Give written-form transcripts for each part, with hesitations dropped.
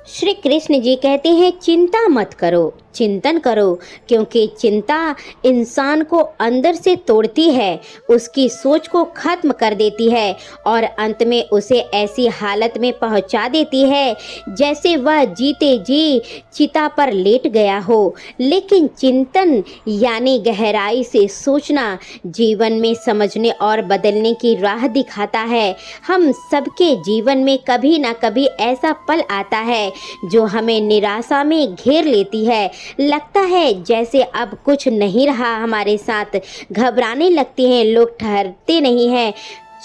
श्री कृष्ण जी कहते हैं चिंता मत करो, चिंतन करो, क्योंकि चिंता इंसान को अंदर से तोड़ती है, उसकी सोच को खत्म कर देती है और अंत में उसे ऐसी हालत में पहुंचा देती है जैसे वह जीते जी चिता पर लेट गया हो। लेकिन चिंतन यानी गहराई से सोचना जीवन में समझने और बदलने की राह दिखाता है। हम सबके जीवन में कभी ना कभी ऐसा पल आता है जो हमें निराशा में घेर लेती है। लगता है जैसे अब कुछ नहीं रहा हमारे साथ, घबराने लगते हैं, लोग ठहरते नहीं हैं।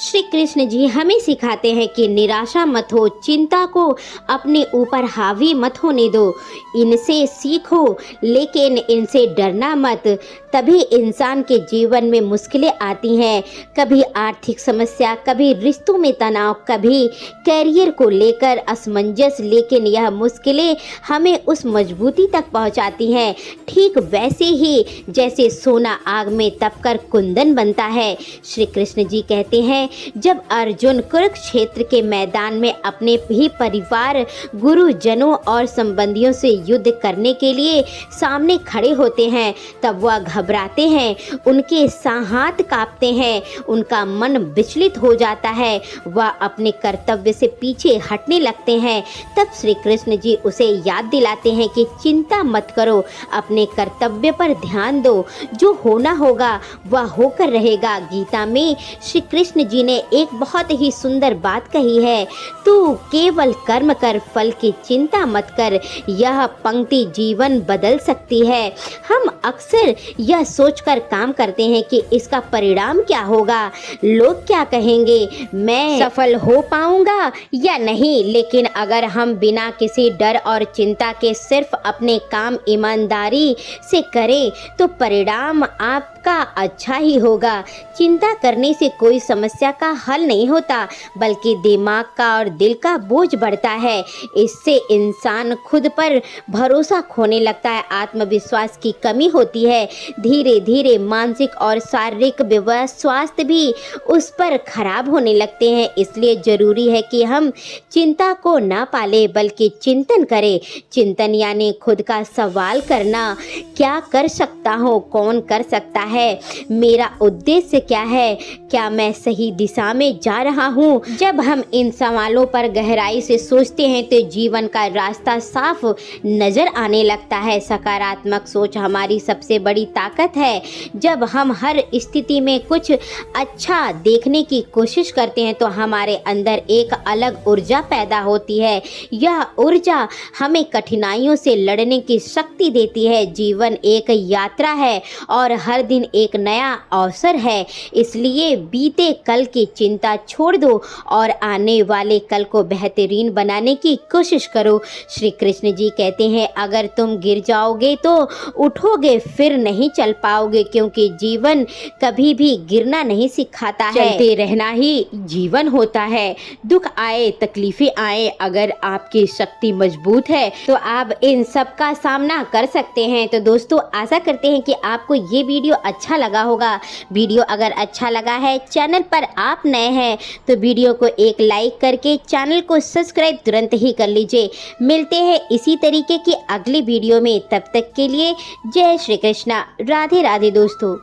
श्री कृष्ण जी हमें सिखाते हैं कि निराशा मत हो, चिंता को अपने ऊपर हावी मत होने दो, इनसे सीखो लेकिन इनसे डरना मत। तभी इंसान के जीवन में मुश्किलें आती हैं, कभी आर्थिक समस्या, कभी रिश्तों में तनाव, कभी कैरियर को लेकर असमंजस, लेकिन यह मुश्किलें हमें उस मजबूती तक पहुंचाती हैं, ठीक वैसे ही जैसे सोना आग में तपकर कुंदन बनता है। श्री कृष्ण जी कहते हैं जब अर्जुन कुरुक्षेत्र के मैदान में अपने ही परिवार, गुरुजनों और संबंधियों से युद्ध करने के लिए सामने खड़े होते हैं तब वह घबराते हैं, उनके हाथ कांपते हैं, उनका मन विचलित हो जाता है, वह अपने कर्तव्य से पीछे हटने लगते हैं। तब श्री कृष्ण जी उसे याद दिलाते हैं कि चिंता मत करो, अपने कर्तव्य पर ध्यान दो, जो होना होगा वह होकर रहेगा। गीता में श्री कृष्ण जी ने एक बहुत ही सुंदर बात कही है, तू केवल कर्म कर, फल की चिंता मत कर। यह पंक्ति जीवन बदल सकती है। हम अक्सर यह सोचकर काम करते हैं कि इसका परिणाम क्या होगा, लोग क्या कहेंगे, मैं सफल हो पाऊंगा या नहीं। लेकिन अगर हम बिना किसी डर और चिंता के सिर्फ अपने काम ईमानदारी से करें तो परिणाम आपका अच्छा ही होगा। चिंता करने से कोई समस्या का हल नहीं होता, बल्कि दिमाग का और दिल का बोझ बढ़ता है। इससे इंसान खुद पर भरोसा खोने लगता है, आत्मविश्वास की कमी होती है, धीरे धीरे मानसिक और शारीरिक स्वास्थ्य भी उस पर खराब होने लगते हैं। इसलिए जरूरी है कि हम चिंता को ना पाले बल्कि चिंतन करें। चिंतन यानी खुद का सवाल करना, क्या कर सकता हूँ, कौन कर सकता है, मेरा उद्देश्य क्या है, क्या मैं सही दिशा में जा रहा हूँ। जब हम इन सवालों पर गहराई से सोचते हैं तो जीवन का रास्ता साफ नजर आने लगता है। सकारात्मक सोच हमारी सबसे बड़ी ताकत है। जब हम हर स्थिति में कुछ अच्छा देखने की कोशिश करते हैं तो हमारे अंदर एक अलग ऊर्जा पैदा होती है। यह ऊर्जा हमें कठिनाइयों से लड़ने की शक्ति देती है। जीवन एक यात्रा है और हर दिन एक नया अवसर है, इसलिए बीते कल की चिंता छोड़ दो और आने वाले कल को बेहतरीन बनाने की कोशिश करो। श्री कृष्ण जी कहते हैं अगर तुम गिर जाओगे तो उठोगे, फिर नहीं चल पाओगे, क्योंकि जीवन कभी भी गिरना नहीं सिखाता है, चलते रहना ही जीवन होता है। दुख आए, तकलीफें आए, अगर आपकी शक्ति मजबूत है तो आप इन सब का सामना कर सकते हैं। तो दोस्तों आशा करते हैं कि आपको ये वीडियो अच्छा लगा होगा। वीडियो अगर अच्छा लगा है, चैनल पर आप नए हैं तो वीडियो को एक लाइक करके चैनल को सब्सक्राइब तुरंत ही कर लीजिए। मिलते हैं इसी तरीके की अगली वीडियो में, तब तक के लिए जय श्री कृष्णा, राधे राधे दोस्तों।